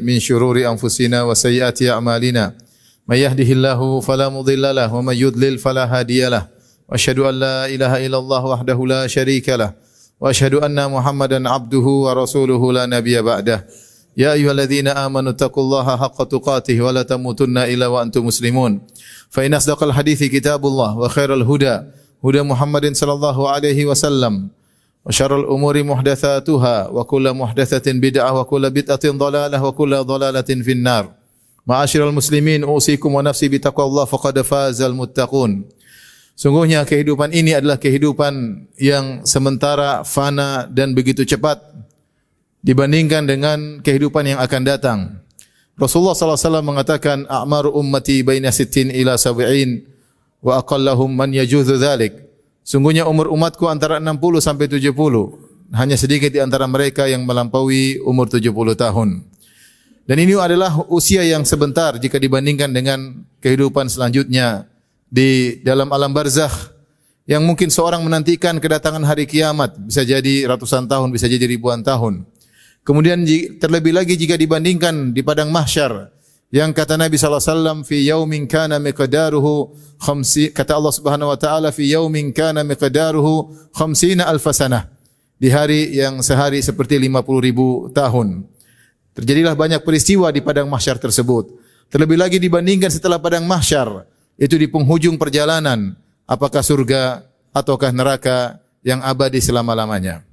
من شرور أنفسنا وسيئات أعمالنا من يهده الله فلا مضل له ومن يضلل فلا هادي له وأشهد أن لا إله إلا الله وحده لا شريك له وأشهد أن محمدا عبده ورسوله لا نبي بعده يا أيها الذين آمنوا اتقوا الله حق تقاته ولا تموتن إلا وأنتم مسلمون فإن أصدق الحديث كتاب الله وخير الهدى هدى محمد صلى الله عليه وسلم وشر الأمور محدثاتها وكل محدثة بدعة وكل بدعة ضلالة وكل ضلالة في النار معاشر المسلمين أوصيكم ونفسي بتقوى الله فقد فاز المتقون. Sungguhnya kehidupan ini adalah kehidupan yang sementara, fana dan begitu cepat dibandingkan dengan kehidupan yang akan datang. Rasulullah sallallahu alaihi wasallam mengatakan, "A'maru ummati baina 60 ila 70 wa aqallahum man yajuzu dzalik." Sungguhnya umur umatku antara 60 sampai 70. Hanya sedikit di antara mereka yang melampaui umur 70 tahun. Dan ini adalah usia yang sebentar jika dibandingkan dengan kehidupan selanjutnya di dalam alam barzakh yang mungkin seorang menantikan kedatangan hari kiamat, bisa jadi ratusan tahun, bisa jadi ribuan tahun. Kemudian terlebih lagi jika dibandingkan di padang mahsyar yang kata Nabi sallallahu alaihi wasallam fi yaumin kana miqdaruhu 50, kata Allah Subhanahu wa taala fi yaumin kana miqdaruhu 50 alf sanah, di hari yang sehari seperti 50.000 tahun. Terjadilah banyak peristiwa di padang mahsyar tersebut. Terlebih lagi dibandingkan setelah padang mahsyar, itu di penghujung perjalanan, apakah surga ataukah neraka yang abadi selama-lamanya.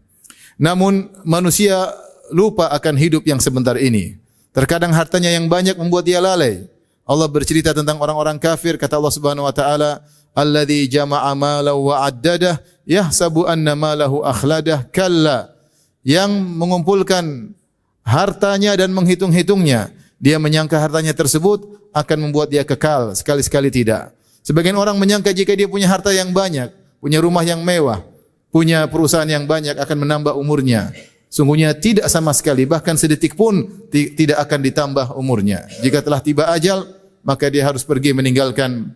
Namun manusia lupa akan hidup yang sebentar ini. Terkadang hartanya yang banyak membuat dia lalai. Allah bercerita tentang orang-orang kafir, kata Allah Subhanahu wa taala, "Alladzi jama'a malahu wa 'addadah yahsabu anna malahu akhladah." Kalla, yang mengumpulkan hartanya dan menghitung-hitungnya, dia menyangka hartanya tersebut akan membuat dia kekal, sekali-sekali tidak. Sebagian orang menyangka jika dia punya harta yang banyak, punya rumah yang mewah, punya perusahaan yang banyak akan menambah umurnya. Sungguhnya tidak sama sekali, bahkan sedetik pun tidak akan ditambah umurnya. Jika telah tiba ajal, maka dia harus pergi meninggalkan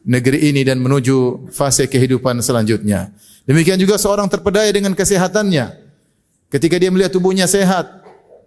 negeri ini dan menuju fase kehidupan selanjutnya. Demikian juga seorang terpedaya dengan kesehatannya. Ketika dia melihat tubuhnya sehat,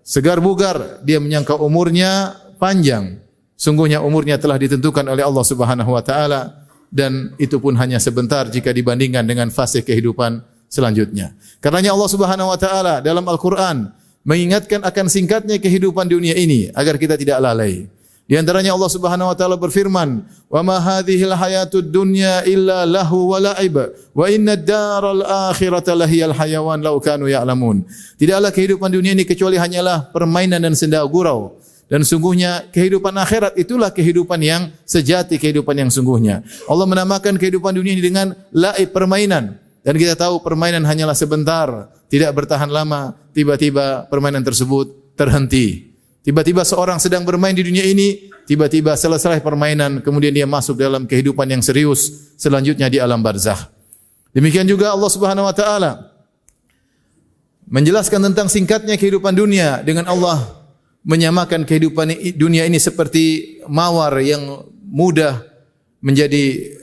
segar bugar, dia menyangka umurnya panjang. Sungguhnya umurnya telah ditentukan oleh Allah Subhanahu wa taala dan itu pun hanya sebentar jika dibandingkan dengan fase kehidupan selanjutnya. Karenanya Allah Subhanahu wa taala dalam Al-Qur'an mengingatkan akan singkatnya kehidupan dunia ini agar kita tidak lalai. Di antaranya Allah Subhanahu wa taala berfirman, "Wa ma hadhil hayatud dunya illa lahu wa la'ib wa innad daral akhirata lahiyal hayawan law kanu ya'lamun." Tidaklah kehidupan dunia ini kecuali hanyalah permainan dan senda gurau. Dan sungguhnya kehidupan akhirat itulah kehidupan yang sejati, kehidupan yang sungguhnya. Allah menamakan kehidupan dunia ini dengan la'ib, permainan. Dan kita tahu permainan hanyalah sebentar, tidak bertahan lama. Tiba-tiba permainan tersebut terhenti. Tiba-tiba seorang sedang bermain di dunia ini, tiba-tiba selesai permainan, kemudian dia masuk dalam kehidupan yang serius, selanjutnya di alam barzakh. Demikian juga Allah Subhanahu wa taala menjelaskan tentang singkatnya kehidupan dunia dengan Allah menyamakan kehidupan dunia ini seperti mawar yang mudah menjadi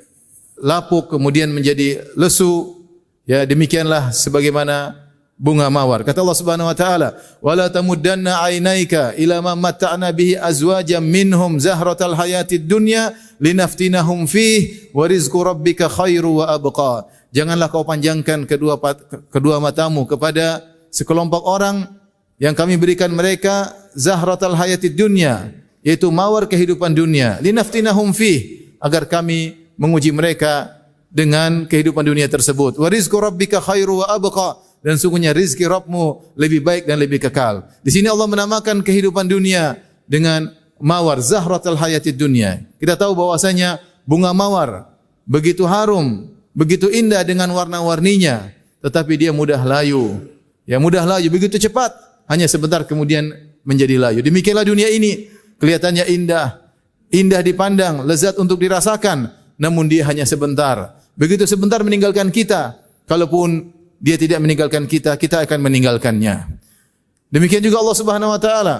lapuk kemudian menjadi lesu. Ya, demikianlah sebagaimana bunga mawar. Kata Allah Subhanahu wa taala, "Wala tamuddanna 'ainaika ila ma matta'na bihi azwajan minhum zahratal hayatid dunya linaftinahum fihi wa rizqu rabbika khairu wa abqa." Janganlah kau panjangkan kedua matamu kepada sekelompok orang yang kami berikan mereka zahratal hayatid dunya, yaitu mawar kehidupan dunia, linaftinahum fihi, agar kami menguji mereka dengan kehidupan dunia tersebut. Wa rizqu rabbika khairu wa abqa, dan sungguhnya rizki Rabbmu lebih baik dan lebih kekal. Di sini Allah menamakan kehidupan dunia dengan mawar, zahratul hayatid dunya. Kita tahu bahwasanya bunga mawar begitu harum, begitu indah dengan warna-warninya, tetapi dia mudah layu. Ya, mudah layu, begitu cepat, hanya sebentar kemudian menjadi layu. Demikianlah dunia ini, kelihatannya indah, indah dipandang, lezat untuk dirasakan, namun dia hanya sebentar. Begitu sebentar meninggalkan kita. Kalaupun dia tidak meninggalkan kita, kita akan meninggalkannya. Demikian juga Allah Subhanahu wa taala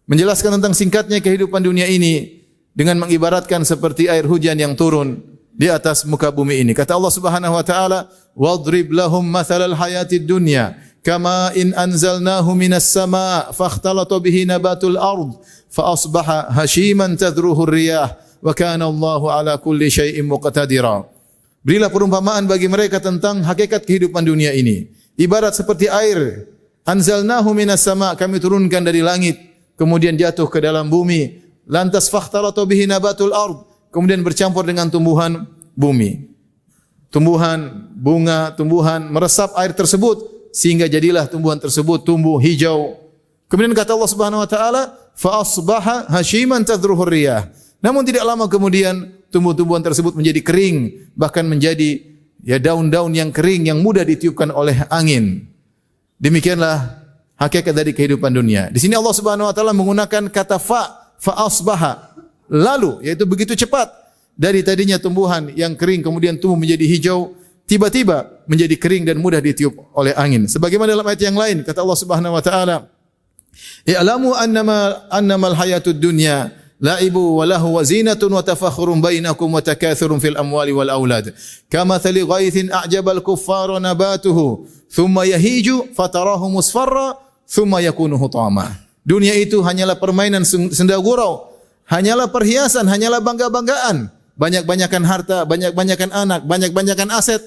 menjelaskan tentang singkatnya kehidupan dunia ini dengan mengibaratkan seperti air hujan yang turun di atas muka bumi ini. Kata Allah Subhanahu wa taala, "Wadrib lahum mathalal hayatid dunya kama in anzalnahu minas sama' fakhtalata bihi nabatul ard fa asbaha hashiman tadruhu ar-riyah wa kana Allahu ala kulli syai'in muqtadira. Berilah perumpamaan bagi mereka tentang hakikat kehidupan dunia ini. Ibarat seperti air, anzalnahu minas sama', kami turunkan dari langit, kemudian jatuh ke dalam bumi. Lantas fakhtalata bihi nabatul ard, kemudian bercampur dengan tumbuhan bumi. Tumbuhan, bunga, tumbuhan meresap air tersebut sehingga jadilah tumbuhan tersebut tumbuh hijau. Kemudian kata Allah Subhanahu wa taala, fa asbaha hashiman tadruhu riyah. Namun tidak lama kemudian tumbuh-tumbuhan tersebut menjadi kering, bahkan menjadi daun-daun yang kering yang mudah ditiupkan oleh angin. Demikianlah hakikat dari kehidupan dunia. Di sini Allah Subhanahu wa taala menggunakan kata fa asbaha, lalu, yaitu begitu cepat dari tadinya tumbuhan yang kering kemudian tumbuh menjadi hijau, tiba-tiba menjadi kering dan mudah ditiup oleh angin. Sebagaimana dalam ayat yang lain kata Allah Subhanahu wa taala, "I'lamu annamal hayatud dunya la'ibu wa lahu wa zinatun wa tafakhurun bainakum wa takathurun fil amwali wal aulad. Kamathali ghaithin a'jabal kuffara nabatuhu thumma yahiju fatarahu musfarra thumma yakunu hutama." Dunia itu hanyalah permainan senda gurau, hanyalah perhiasan, hanyalah bangga-banggaan. Banyak-banyakan harta, banyak-banyakan anak, banyak-banyakan aset.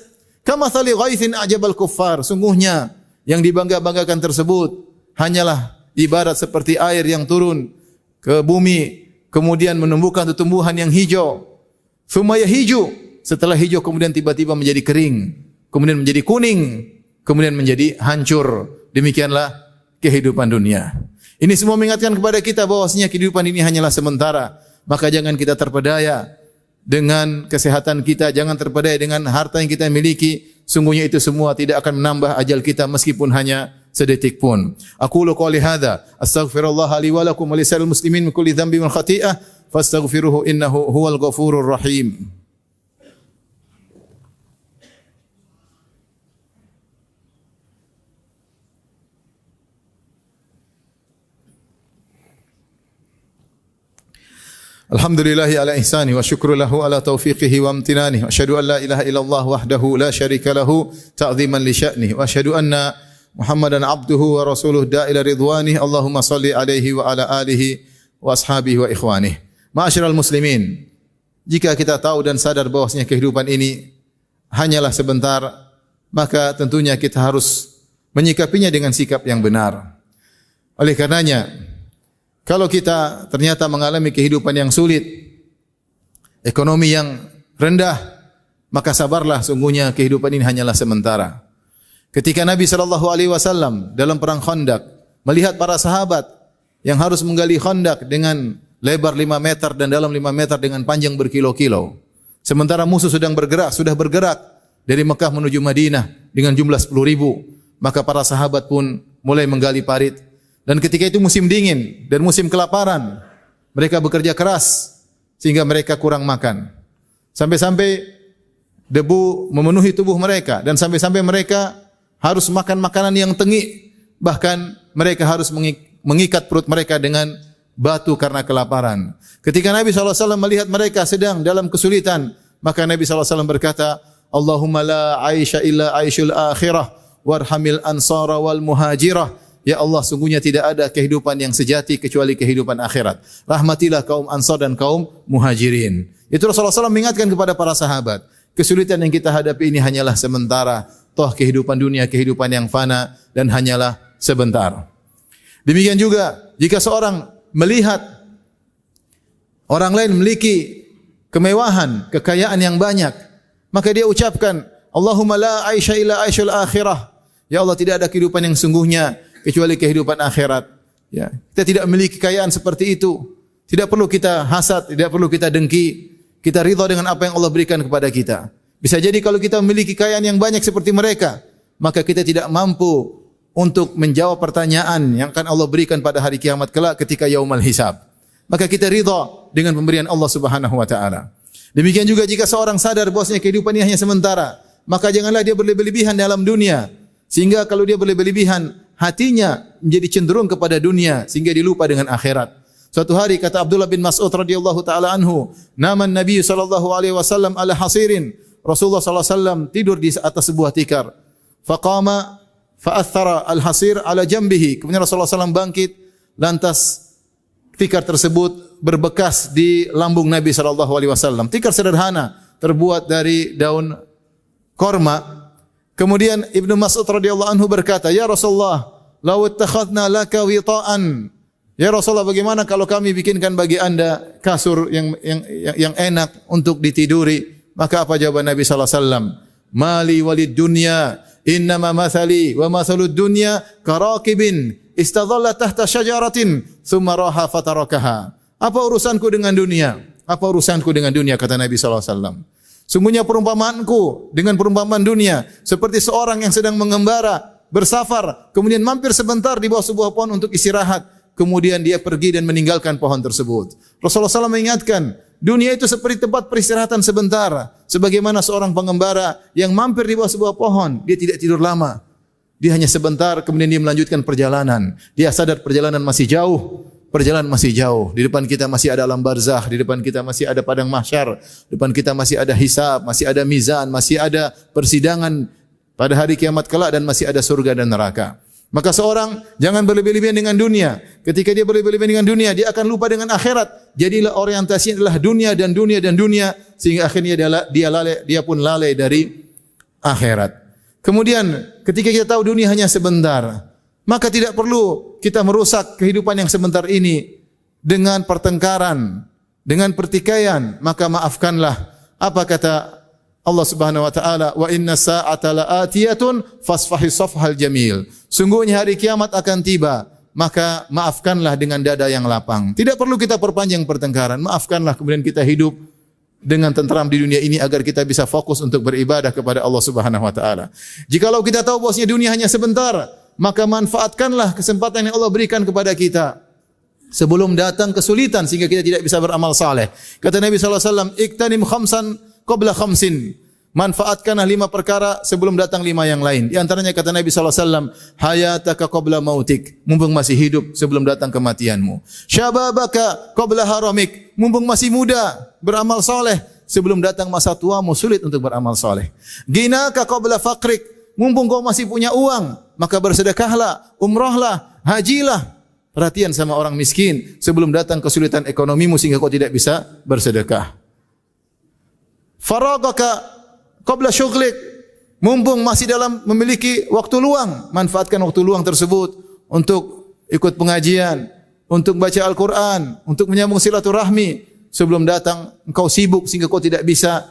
Kamathali ghaithin a'jabal kuffar, sungguhnya yang dibangga-banggakan tersebut hanyalah ibarat seperti air yang turun ke bumi, kemudian menumbuhkan tumbuhan yang hijau. Tsumma yahiju, setelah hijau kemudian tiba-tiba menjadi kering, kemudian menjadi kuning, kemudian menjadi hancur. Demikianlah kehidupan dunia. Ini semua mengingatkan kepada kita bahwasanya kehidupan ini hanyalah sementara. Maka jangan kita terpedaya dengan kesehatan kita, jangan terpedaya dengan harta yang kita miliki. Sungguhnya itu semua tidak akan menambah ajal kita meskipun hanya sedetik pun. Aqulu qouli hadza, astaghfirullah li wa lakum wa lisal muslimin min kulli dhanbin wa khati'ah, fastaghfiruhu innahu huwal ghafurur rahim. Alhamdulillahi ala ihsani wa syukru lahu ala taufiqihi wa amtinani wa asyhadu an la ilaha illallah wahdahu la syarika lahu ta'ziman li sya'nihi wa asyhadu anna Muhammadan abduhu wa rasuluh da'ila ridwanihi. Allahumma salli alaihi wa ala alihi wa ashabihi wa ikhwanihi. Ma'asyiral muslimin, jika kita tahu dan sadar bahwasanya kehidupan ini hanyalah sebentar, maka tentunya kita harus menyikapinya dengan sikap yang benar. Oleh karenanya, kalau kita ternyata mengalami kehidupan yang sulit, ekonomi yang rendah, maka sabarlah, sungguhnya kehidupan ini hanyalah sementara. Ketika Nabi SAW dalam perang Khandaq melihat para sahabat yang harus menggali Khandaq dengan lebar 5 meter dan dalam 5 meter dengan panjang berkilo-kilo. Sementara musuh sudah bergerak dari Mekah menuju Madinah dengan jumlah 10.000. Maka para sahabat pun mulai menggali parit. Dan ketika itu musim dingin dan musim kelaparan, mereka bekerja keras sehingga mereka kurang makan. Sampai-sampai debu memenuhi tubuh mereka dan sampai-sampai mereka harus makan makanan yang tengik. Bahkan mereka harus mengikat perut mereka dengan batu karena kelaparan. Ketika Nabi SAW melihat mereka sedang dalam kesulitan, maka Nabi SAW berkata, Allahumma la aisha illa aishul akhirah warhamil ansara wal muhajirah. Ya Allah, sungguhnya tidak ada kehidupan yang sejati kecuali kehidupan akhirat. Rahmatilah kaum Ansar dan kaum Muhajirin. Itu Rasulullah SAW mengingatkan kepada para sahabat. Kesulitan yang kita hadapi ini hanyalah sementara. Toh kehidupan dunia, kehidupan yang fana dan hanyalah sebentar. Demikian juga jika seorang melihat orang lain memiliki kemewahan, kekayaan yang banyak, maka dia ucapkan, Allahumma la aisha illa aishul akhirah. Ya Allah, tidak ada kehidupan yang sungguhnya kecuali kehidupan akhirat. Ya, kita tidak memiliki kekayaan seperti itu. Tidak perlu kita hasad, tidak perlu kita dengki. Kita ridha dengan apa yang Allah berikan kepada kita. Bisa jadi kalau kita memiliki kekayaan yang banyak seperti mereka, maka kita tidak mampu untuk menjawab pertanyaan yang akan Allah berikan pada hari kiamat kelak ketika yaumul hisab. Maka kita ridha dengan pemberian Allah Subhanahu wa taala. Demikian juga jika seorang sadar bahwasanya kehidupan ini hanya sementara, maka janganlah dia berlebih-lebihan dalam dunia. Sehingga kalau dia berlebih-lebihan, hatinya menjadi cenderung kepada dunia sehingga dilupa dengan akhirat. Suatu hari kata Abdullah bin Mas'ud radhiyallahu taala anhu, "Naman Nabi sallallahu alaihi wasallam ala hasirin." Rasulullah sallallahu alaihi wasallam tidur di atas sebuah tikar. Faqama fa'athara al-hasir ala jambihi. Kemudian Rasulullah SAW bangkit, lantas tikar tersebut berbekas di lambung Nabi SAW. Tikar sederhana, terbuat dari daun korma. Kemudian Ibnu Mas'ud radhiyallahu anhu berkata, "Ya Rasulullah, law ittakhadna laka wita'an." Ya Rasulullah, bagaimana kalau kami bikinkan bagi Anda kasur yang enak untuk ditiduri? Maka apa jawaban Nabi sallallahu alaihi wasallam? "Mali walid dunya, innama mathali wa mathalud dunya karakibin istadhalla tahta syajaratin thumma raha fatarakaha." Apa urusanku dengan dunia? Apa urusanku dengan dunia, kata Nabi sallallahu alaihi wasallam. Sungguhnya perumpamaanku dengan perumpamaan dunia seperti seorang yang sedang mengembara, bersafar, kemudian mampir sebentar di bawah sebuah pohon untuk istirahat, kemudian dia pergi dan meninggalkan pohon tersebut. Rasulullah SAW mengingatkan, dunia itu seperti tempat peristirahatan sebentar. Sebagaimana seorang pengembara yang mampir di bawah sebuah pohon, dia tidak tidur lama. Dia hanya sebentar, kemudian dia melanjutkan perjalanan. Dia sadar perjalanan masih jauh. Perjalanan masih jauh. Di depan kita masih ada alam barzakh, di depan kita masih ada padang mahsyar, di depan kita masih ada hisab, masih ada mizan, masih ada persidangan pada hari kiamat kelak, dan masih ada surga dan neraka. Maka seorang jangan berlebih-lebihan dengan dunia. Ketika dia berlebih-lebihan dengan dunia, dia akan lupa dengan akhirat. Jadilah orientasinya adalah dunia dan dunia dan dunia, sehingga akhirnya dia pun lalai dari akhirat. Kemudian ketika kita tahu dunia hanya sebentar, maka tidak perlu kita merusak kehidupan yang sebentar ini dengan pertengkaran, dengan pertikaian. Maka maafkanlah. Apa kata Allah Subhanahu wa taala? Wa inna sa'ata la'atiyatun fasfahi safhal jamil. Sungguhnya hari kiamat akan tiba, maka maafkanlah dengan dada yang lapang. Tidak perlu kita perpanjang pertengkaran. Maafkanlah, kemudian kita hidup dengan tenteram di dunia ini agar kita bisa fokus untuk beribadah kepada Allah Subhanahu wa taala. Jikalau kita tahu bahwasanya dunia hanya sebentar, maka manfaatkanlah kesempatan yang Allah berikan kepada kita sebelum datang kesulitan sehingga kita tidak bisa beramal saleh. Kata Nabi sallallahu alaihi wasallam, "Iktanim khamsan qabla khamsin." Manfaatkanlah 5 perkara sebelum datang 5 yang lain. Di antaranya kata Nabi sallallahu alaihi wasallam, "Hayataka qabla mautik." Mumpung masih hidup sebelum datang kematianmu. "Syababaka qabla haramik." Mumpung masih muda, beramal saleh sebelum datang masa tuamu sulit untuk beramal saleh. "Ginaka qabla faqrik." Mumpung kau masih punya uang, maka bersedekahlah, umrahlah, hajilah. Perhatian sama orang miskin sebelum datang kesulitan ekonomimu sehingga kau tidak bisa bersedekah. Faragaka qabla syughlik. Mumpung masih dalam memiliki waktu luang, manfaatkan waktu luang tersebut untuk ikut pengajian, untuk baca Al-Quran, untuk menyambung silaturahmi sebelum datang engkau sibuk sehingga kau tidak bisa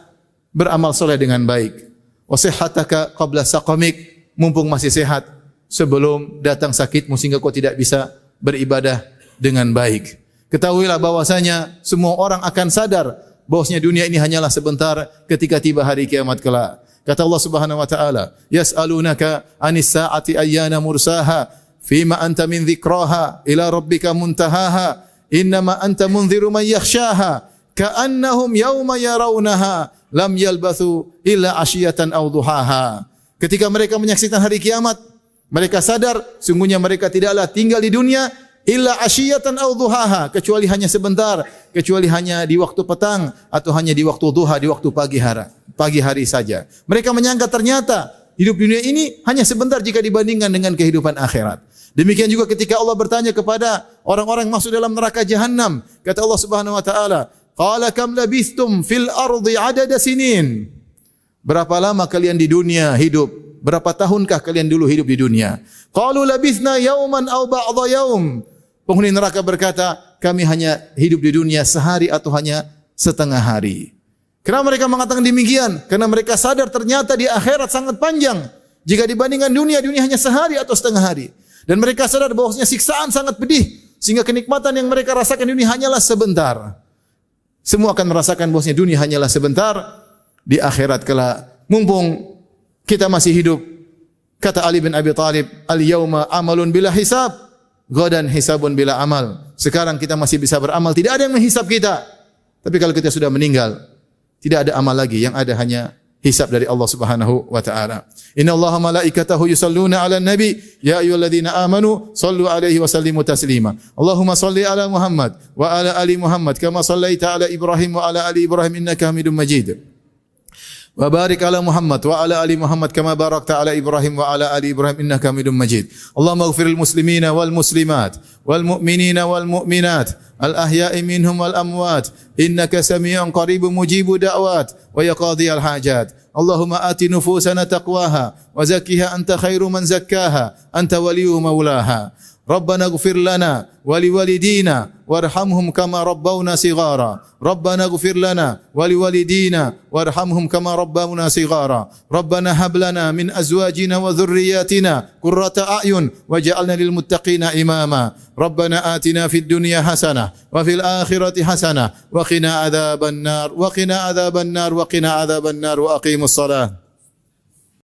beramal soleh dengan baik. Wasihhataka qabla saqamik. Mumpung masih sehat sebelum datang sakitmu sehingga kau tidak bisa beribadah dengan baik. Ketahuilah bahwasanya semua orang akan sadar bahwasanya dunia ini hanyalah sebentar ketika tiba hari kiamat kelak. Kata Allah Subhanahu wa taala, "Yas'alunaka 'anis sa'ati ayyana mursaha, fima anta min dzikraha, ila rabbika muntahaha, innama anta munziru man yakhshaha, ka'annahum yawma yarawnaha lam yalbathu illa 'ashiyatan aw duhaha." Ketika mereka menyaksikan hari kiamat, mereka sadar sungguhnya mereka tidaklah tinggal di dunia illa 'ashiyatan aw duhaha, kecuali hanya sebentar, kecuali hanya di waktu petang atau hanya di waktu duha, di waktu pagi hari saja. Mereka menyangka ternyata hidup dunia ini hanya sebentar jika dibandingkan dengan kehidupan akhirat. Demikian juga ketika Allah bertanya kepada orang-orang masuk dalam neraka jahanam, kata Allah Subhanahu wa taala, "Qala kam labithtum fil ardi 'adada sinin." Berapa lama kalian di dunia hidup? Berapa tahunkah kalian dulu hidup di dunia? Qalu labithna yauman aw ba'dha yaum. Penghuni neraka berkata, kami hanya hidup di dunia sehari atau hanya setengah hari. Kenapa mereka mengatakan demikian? Karena mereka sadar ternyata di akhirat sangat panjang. Jika dibandingkan dunia, dunia hanya sehari atau setengah hari. Dan mereka sadar bahwasanya siksaan sangat pedih, sehingga kenikmatan yang mereka rasakan di dunia hanyalah sebentar. Semua akan merasakan bahwasanya dunia hanyalah sebentar. Di akhirat kelak, mumpung kita masih hidup, kata Ali bin Abi Thalib, "Al-yauma amalun bila hisab, ghadan hisabun bila amal." Sekarang kita masih bisa beramal, tidak ada yang menghisab kita. Tapi kalau kita sudah meninggal, tidak ada amal lagi, yang ada hanya hisab dari Allah Subhanahu wa taala. Innallaha malaikatahu yusalluna 'alan nabi, ya ayyuhalladzina amanu sallu 'alaihi wa sallimu taslima. Allahumma salli 'ala Muhammad wa 'ala ali Muhammad kama sallaita 'ala Ibrahim wa 'ala ali Ibrahim innaka Hamidum Majid. wa barik ala Muhammad wa ala ali Muhammad kama barakta ala Ibrahim wa ala ali Ibrahim innaka Hamidum Majid. Allahumma ighfir lil muslimina wal muslimat wal mu'minina wal mu'minat al ahya'i minhum wal amwat innaka sami'un qaribun mujibud da'wat wa ya qadhiyal hajat. Allahumma ati nufusana taqwaha wa zakkiha anta khairu man zakkaha anta waliyyu maulaha. ربنا اغفر لنا ولوالدينا وارحمهم كما ربونا صغارا ربنا اغفر لنا ولوالدينا وارحمهم كما ربونا صغارا ربنا هب لنا من أزواجنا وذرياتنا قرة أعين واجعلنا للمتقين إماما ربنا آتنا في الدنيا حسنة وفي الآخرة حسنة وقنا عذاب النار وقنا عذاب النار وقنا عذاب النار وأقيموا الصلاة